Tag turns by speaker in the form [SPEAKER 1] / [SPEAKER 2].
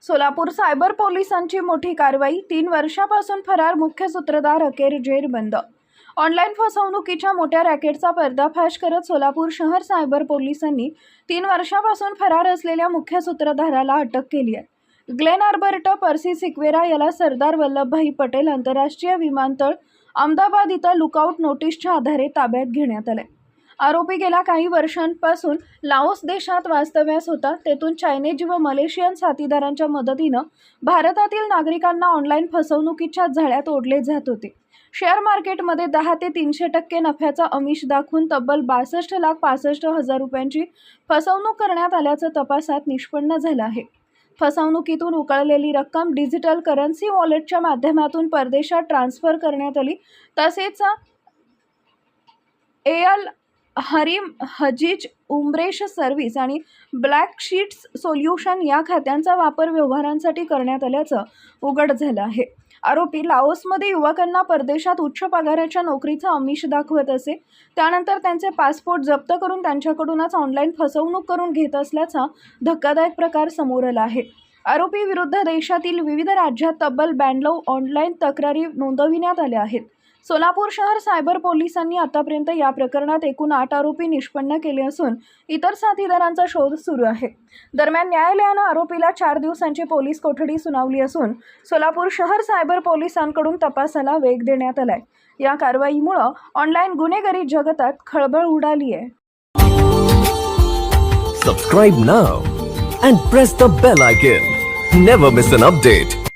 [SPEAKER 1] Solapur cyber पोलिसांची मोठी कारवाई. 3 वर्षापासून फरार मुख्य सूत्रधार अखेर जेरबंद. ऑनलाईन फसवणुकीच्या मोठ्या रॅकेटचा पर्दाफाश करत सोलापूर शहर सायबर पोलिसांनी 3 वर्षापासून फरार असलेल्या मुख्य सूत्रधाराला अटक केली आहे. ग्लेन आर्बर्ट पर्सी सिक्वेरा याला सरदार वल्लभभाई पटेल आंतरराष्ट्रीय विमानतळ अहमदाबाद इथं लुकआउट नोटीसच्या आधारे ताब्यात घेण्यात आले. आरोपी गेल्या काही वर्षांपासून लाओस देशात वास्तव्यास होता. तेथून चायनीज व मलेशियन साथीदारांच्या मदतीनं भारतातील नागरिकांना ऑनलाईन फसवणुकीच्या जाळ्यात ओढले जात होते. शेअर मार्केटमध्ये 10 ते 300% नफ्याचा आमिष दाखवून तब्बल 62,65,000 रुपयांची फसवणूक करण्यात आल्याचं तपासात निष्पन्न झालं आहे. फसवणुकीतून उकळलेली रक्कम डिजिटल करन्सी वॉलेटच्या माध्यमातून परदेशात ट्रान्सफर करण्यात आली. तसेच एल हरीम हजीज उमरेश सर्व्हिस आणि ब्लॅक शीट्स सोल्युशन या खात्यांचा वापर व्यवहारांसाठी करण्यात आल्याचं उघड झालं आहे. आरोपी लाओसमध्ये युवकांना परदेशात उच्च पगाराच्या नोकरीचा आमिष दाखवत असे. त्यानंतर त्यांचे पासपोर्ट जप्त करून त्यांच्याकडूनच ऑनलाईन फसवणूक करून घेत असल्याचा धक्कादायक प्रकार समोर आला आहे. आरोपी विरुद्ध देशातील विविध राज्यात तब्बल 92 ऑनलाईन तक्रारी नोंदविण्यात आल्या आहेत. सोलापूर शहर सायबर पोलिसांनी आतापर्यंत या प्रकरणात एकूण 8 आरोपी निष्पन्न केले असून इतर साथीदारांचा शोध सुरू आहे. दरम्यान न्यायालयानं आरोपीला 4 दिवसांची पोलीस कोठडी सुनावली असून सोलापूर शहर सायबर पोलिसांकडून तपासाला वेग देण्यात आलाय. या कारवाईमुळे ऑनलाईन गुन्हेगारी जगतात खळबळ उडाली आहे.
[SPEAKER 2] Subscribe now and press the bell icon. Never miss an update.